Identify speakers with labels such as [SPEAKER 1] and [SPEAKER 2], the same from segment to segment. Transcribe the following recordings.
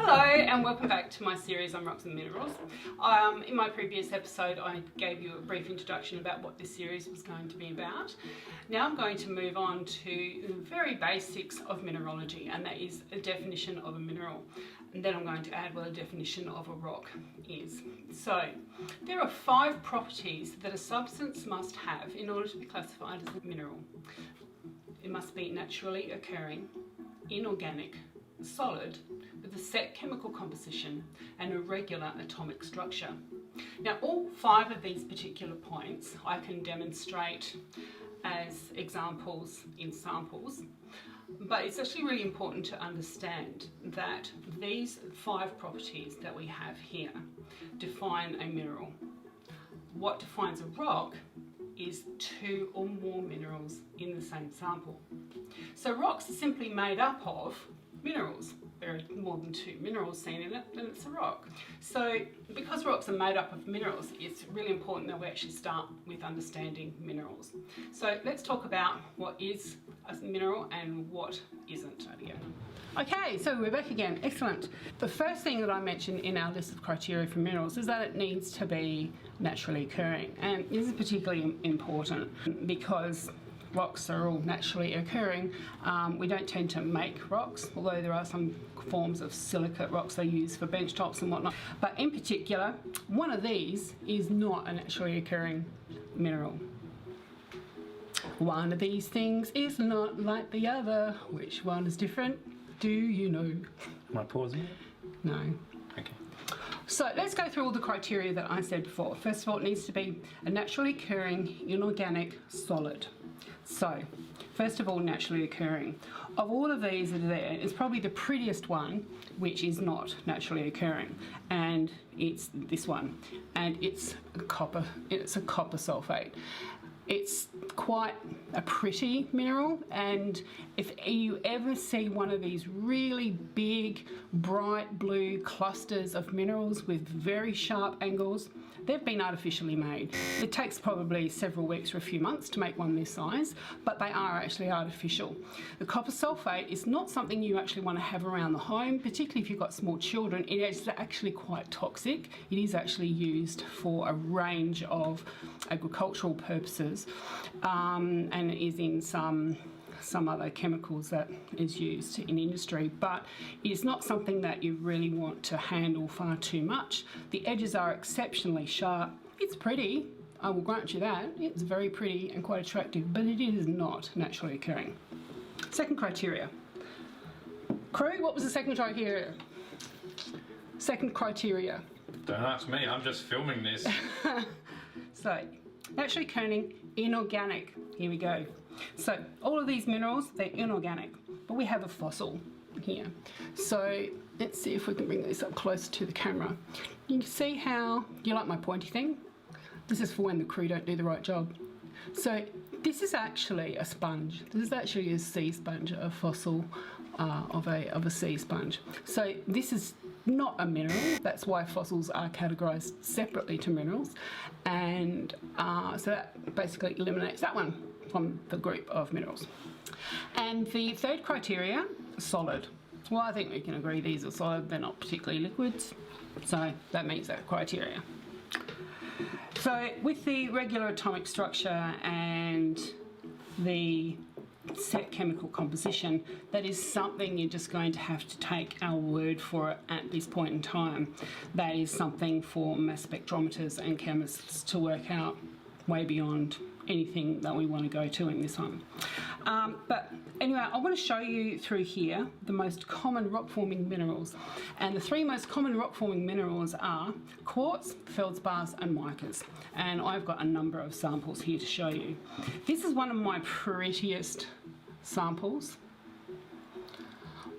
[SPEAKER 1] Hello and welcome back to my series on rocks and minerals. In my previous episode I gave you a brief introduction about what this series was going to be about. Now I'm going to move on to the very basics of mineralogy, and that is a definition of a mineral. And then I'm going to add what a definition of a rock is. So there are 5 properties that a substance must have in order to be classified as a mineral. It must be naturally occurring, inorganic, solid, with a set chemical composition and a regular atomic structure. Now all 5 of these particular points I can demonstrate as examples in samples, but it's actually really important to understand that these 5 properties that we have here define a mineral. What defines a rock is 2 or more minerals in the same sample. So rocks are simply made up of minerals. There are more than 2 minerals seen in it, then it's a rock. So because rocks are made up of minerals, it's really important that we actually start with understanding minerals. So let's talk about what is a mineral and what isn't. Okay, so we're back again. Excellent. The first thing that I mentioned in our list of criteria for minerals is that it needs to be naturally occurring. And this is particularly important because rocks are all naturally occurring. We don't tend to make rocks, although there are some forms of silicate rocks they use for bench tops and whatnot. But in particular, one of these is not a naturally occurring mineral. One of these things is not like the other. Which one is different? Do you know?
[SPEAKER 2] Am I pausing it?
[SPEAKER 1] No.
[SPEAKER 2] Okay.
[SPEAKER 1] So let's go through all the criteria that I said before. First of all, it needs to be a naturally occurring, inorganic, solid. So, first of all, naturally occurring. Of all of these that are there, it's probably the prettiest one which is not naturally occurring, and it's this one, and it's a copper sulfate. It's quite a pretty mineral, and if you ever see one of these really big bright blue clusters of minerals with very sharp angles, they've been artificially made. It takes probably several weeks or a few months to make one this size, but they are actually artificial. The copper sulfate is not something you actually want to have around the home, particularly if you've got small children. It is actually quite toxic. It is actually used for a range of agricultural purposes, and it is in some other chemicals that is used in industry, but it is not something that you really want to handle far too much. The edges are exceptionally sharp. It's pretty, I will grant you that. It's very pretty and quite attractive, but it is not naturally occurring. Second criteria. Crew, what was the second criteria? Second criteria.
[SPEAKER 2] Don't ask me, I'm just filming this.
[SPEAKER 1] So, naturally occurring, inorganic. Here we go. So all of these minerals, they're inorganic, but we have a fossil here. So let's see if we can bring this up closer to the camera. You can see how, you like my pointy thing? This is for when the crew don't do the right job. So this is actually a sponge. This is actually a sea sponge, a fossil of a sea sponge. So this is not a mineral. That's why fossils are categorised separately to minerals, and so that basically eliminates that one from the group of minerals. And the third criteria, solid. Well, I think we can agree these are solid. They're not particularly liquids, so that meets that criteria. So with the regular atomic structure and the set chemical composition, that is something you're just going to have to take our word for it at this point in time. That is something for mass spectrometers and chemists to work out way beyond anything that we want to go to in this one. But anyway, I want to show you through here the most common rock-forming minerals. And the 3 most common rock-forming minerals are quartz, feldspars and micas. And I've got a number of samples here to show you. This is one of my prettiest samples.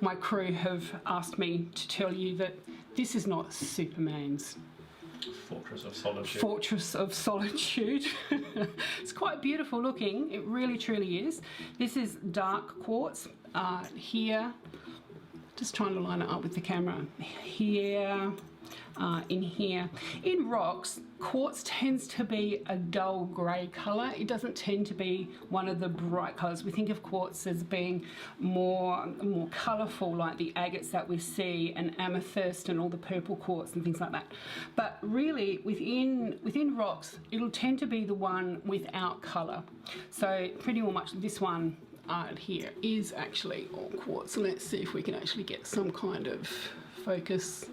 [SPEAKER 1] My crew have asked me to tell you that this is not Superman's
[SPEAKER 2] Fortress of Solitude.
[SPEAKER 1] Fortress of Solitude. It's quite beautiful looking, it really truly is. This is dark quartz here, Just trying to line it up with the camera. Here, in here. In rocks, quartz tends to be a dull grey colour. It doesn't tend to be one of the bright colours. We think of quartz as being more colourful, like the agates that we see, and amethyst and all the purple quartz and things like that. But really, within rocks, it'll tend to be the one without colour. So pretty much this one here is actually all quartz. So let's see if we can actually get some kind of focus.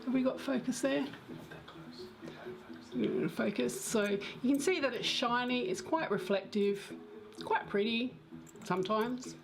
[SPEAKER 1] Have we got focus there? Focus. So you can see that it's shiny, it's quite reflective, it's quite pretty sometimes.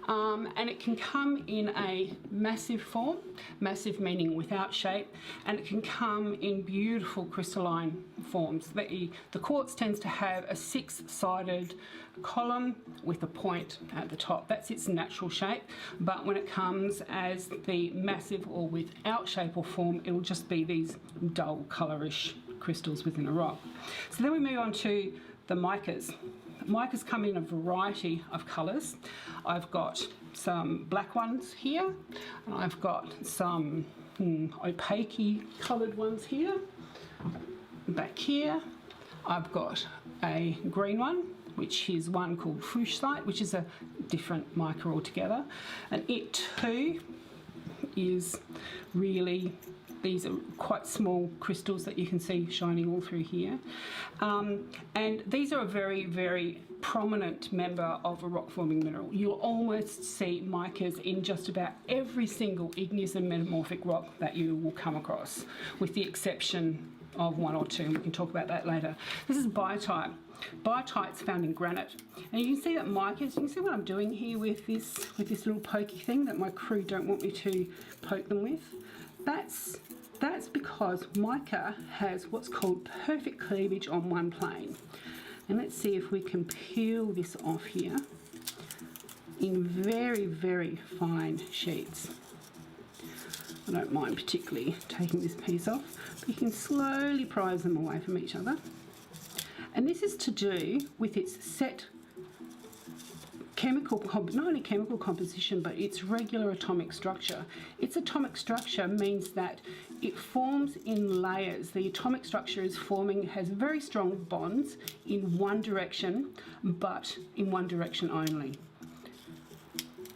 [SPEAKER 1] And it can come in a massive form, massive meaning without shape, and it can come in beautiful crystalline forms. The quartz tends to have a 6-sided column with a point at the top. That's its natural shape, but when it comes as the massive or without shape or form, it will just be these dull colourish crystals within a rock. So then we move on to the micas. Micas come in a variety of colours. I've got some black ones here, and I've got some opaque coloured ones here. Back here, I've got a green one, which is one called Fuchsite, which is a different mica altogether. And it too is really, these are quite small crystals that you can see shining all through here. And these are a very, very prominent member of a rock-forming mineral. You'll almost see micas in just about every single igneous and metamorphic rock that you will come across, with the exception of one or two, and we can talk about that later. This is biotite. Biotite's found in granite. And you can see that micas, you can see what I'm doing here with this little pokey thing that my crew don't want me to poke them with. That's because mica has what's called perfect cleavage on one plane. And let's see if we can peel this off here in very, very fine sheets. I don't mind particularly taking this piece off, but you can slowly prise them away from each other. And this is to do with its set chemical, not only chemical composition, but its regular atomic structure. Its atomic structure means that it forms in layers. The atomic structure is forming, has very strong bonds in one direction, but in one direction only.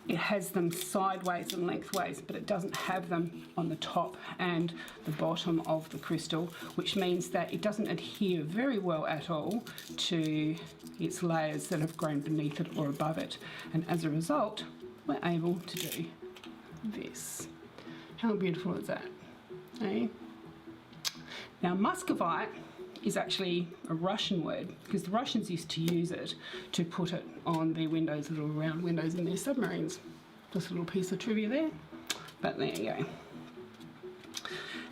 [SPEAKER 1] It has them sideways and lengthways, but it doesn't have them on the top and the bottom of the crystal, which means that it doesn't adhere very well at all to its layers that have grown beneath it or above it. And as a result, we're able to do this. How beautiful is that? Eh? Now, muscovite is actually a Russian word, because the Russians used to use it to put it on their windows, little round windows in their submarines. Just a little piece of trivia there, but there you go.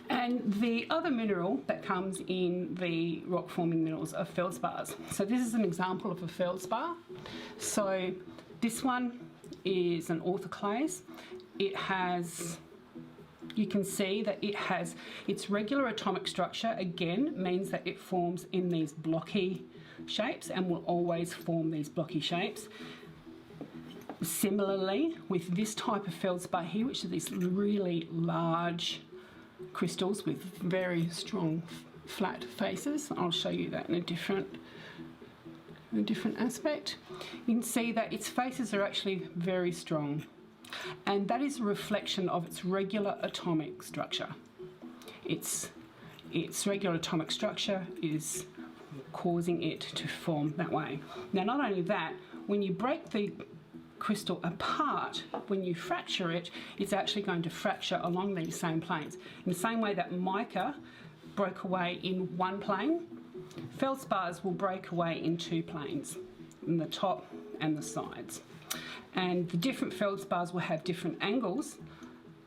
[SPEAKER 1] And the other mineral that comes in the rock-forming minerals are feldspars. So this is an example of a feldspar. So this one is an orthoclase. It has, you can see that it has its regular atomic structure, again, means that it forms in these blocky shapes and will always form these blocky shapes. Similarly, with this type of feldspar here, which are these really large crystals with very strong flat faces, I'll show you that in a different aspect. You can see that its faces are actually very strong, and that is a reflection of its regular atomic structure. Its regular atomic structure is causing it to form that way. Now, not only that, when you break the crystal apart, when you fracture it, it's actually going to fracture along these same planes. In the same way that mica broke away in one plane, feldspars will break away in two planes, in the top and the sides. And the different feldspars will have different angles,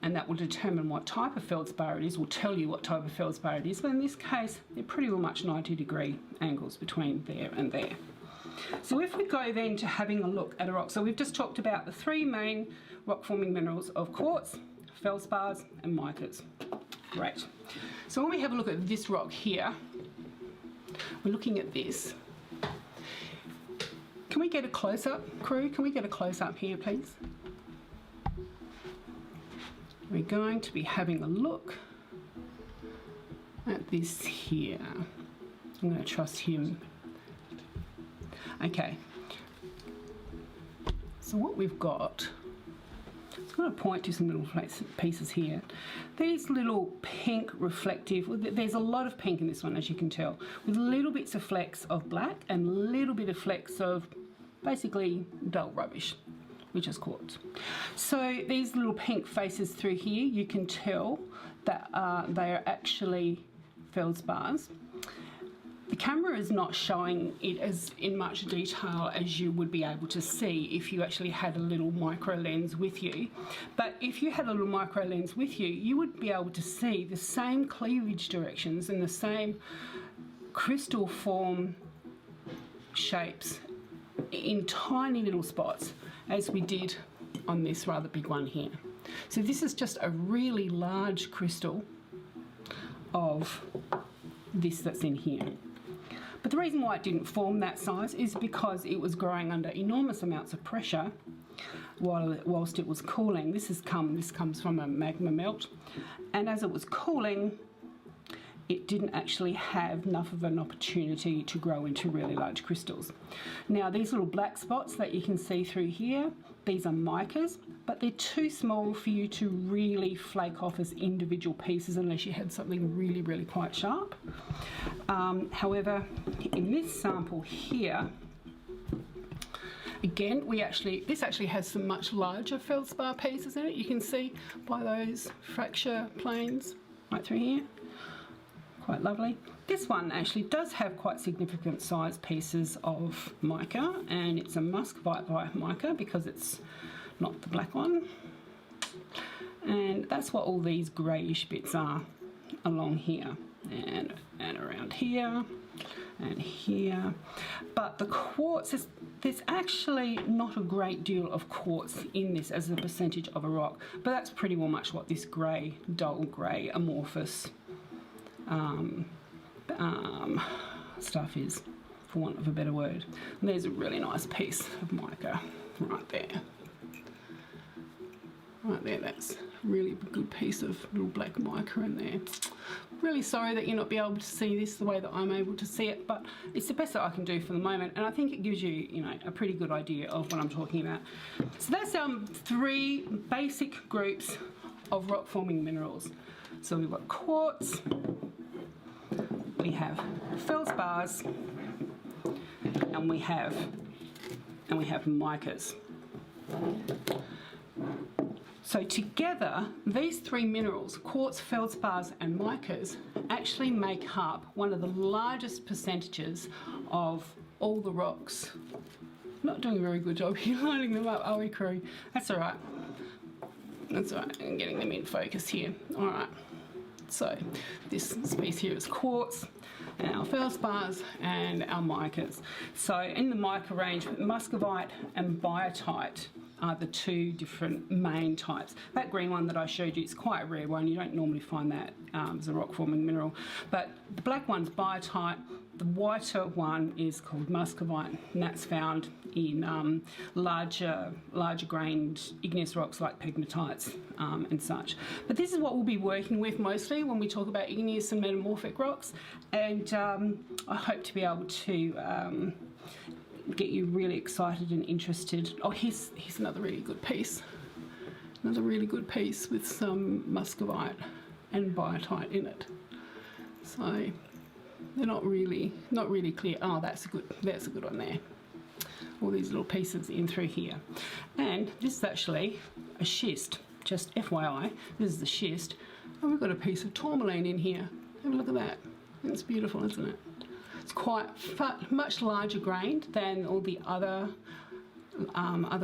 [SPEAKER 1] and that will determine what type of feldspar it is, will tell you what type of feldspar it is, but in this case, they're pretty much 90-degree angles between there and there. So if we go then to having a look at a rock, so we've just talked about the three main rock-forming minerals of quartz, feldspars and micas. Great. So when we have a look at this rock here, we're looking at this. Can we get a close-up, crew? Can we get a close-up here, please? we're going to be having a look at this here. I'm going to trust him. Okay, so what we've got, I'm going to point to some little pieces here. These little pink reflective, there's a lot of pink in this one, as you can tell, with little bits of flecks of black and little bit of flecks of basically dull rubbish, which is quartz. So these little pink faces through here, you can tell that they are actually feldspars. The camera is not showing it as in much detail as you would be able to see if you actually had a little micro lens with you. But if you had a little micro lens with you, you would be able to see the same cleavage directions and the same crystal form shapes in tiny little spots as we did on this rather big one here. So this is just a really large crystal of this that's in here. But the reason why it didn't form that size is because it was growing under enormous amounts of pressure whilst it was cooling. This comes from a magma melt, and as it was cooling, it didn't actually have enough of an opportunity to grow into really large crystals. Now these little black spots that you can see through here, these are micas, but they're too small for you to really flake off as individual pieces unless you had something really, really quite sharp. However, in this sample here, again, this actually has some much larger feldspar pieces in it. You can see by those fracture planes right through here. Quite lovely. This one actually does have quite significant size pieces of mica, and it's a muscovite mica because it's not the black one. And that's what all these greyish bits are along here and around here and here. But the quartz, there's actually not a great deal of quartz in this as a percentage of a rock, but that's pretty well much what this grey, dull grey, amorphous stuff is, for want of a better word. And there's a really nice piece of mica right there. Right there, that's a really good piece of little black mica in there. Really sorry that you're not be able to see this the way that I'm able to see it, but it's the best that I can do for the moment, and I think it gives you, a pretty good idea of what I'm talking about. So that's 3 basic groups of rock forming minerals. So we've got quartz, we have feldspars, and we have micas. So together, these 3 minerals, quartz, feldspars, and micas, actually make up one of the largest percentages of all the rocks. Not doing a very good job here lining them up, are we, crew? That's all right. That's all right. I'm getting them in focus here. All right. So this piece here is quartz, and our feldspars and our micas. So in the mica range, muscovite and biotite are the 2 different main types. That green one that I showed you is quite a rare one. You don't normally find that as a rock forming mineral. But the black one's biotite. The whiter one is called muscovite, and that's found in larger grained igneous rocks like pegmatites and such. But this is what we'll be working with mostly when we talk about igneous and metamorphic rocks, and I hope to be able to get you really excited and interested. Oh, here's another really good piece. Another really good piece with some muscovite and biotite in it. So they're not really clear. Oh, that's a good one there. All these little pieces in through here. And this is actually a schist. Just FYI, this is the schist. And we've got a piece of tourmaline in here. Have a look at that. It's beautiful, isn't it? It's quite much larger grained than all the other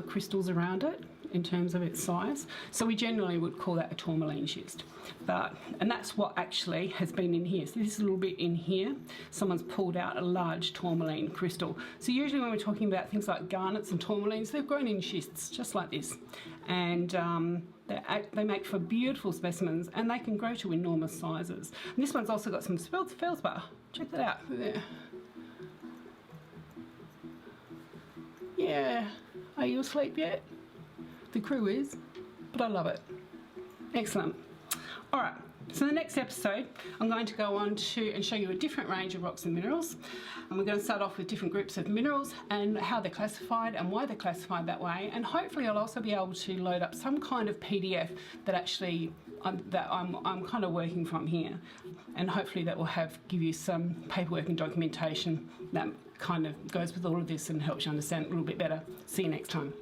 [SPEAKER 1] crystals around it in terms of its size. So we generally would call that a tourmaline schist. And that's what actually has been in here. So this is a little bit in here. Someone's pulled out a large tourmaline crystal. So usually when we're talking about things like garnets and tourmalines, they've grown in schists just like this. And they make for beautiful specimens, and they can grow to enormous sizes. And this one's also got some feldspar. Check that out there. Yeah, are you asleep yet? The crew is, but I love it. Excellent. All right. So the next episode, I'm going to go on to and show you a different range of rocks and minerals. And we're going to start off with different groups of minerals and how they're classified and why they're classified that way. And hopefully I'll also be able to load up some kind of PDF that actually I'm kind of working from here. And hopefully that will give you some paperwork and documentation that kind of goes with all of this and helps you understand it a little bit better. See you next time.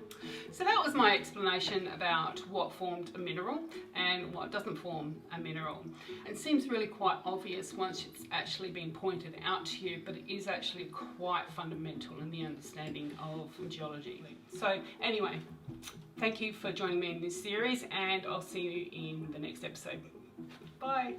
[SPEAKER 1] So that was my explanation about what formed a mineral and what doesn't form a mineral. It seems really quite obvious once it's actually been pointed out to you, but it is actually quite fundamental in the understanding of geology. So anyway, thank you for joining me in this series, and I'll see you in the next episode. Bye.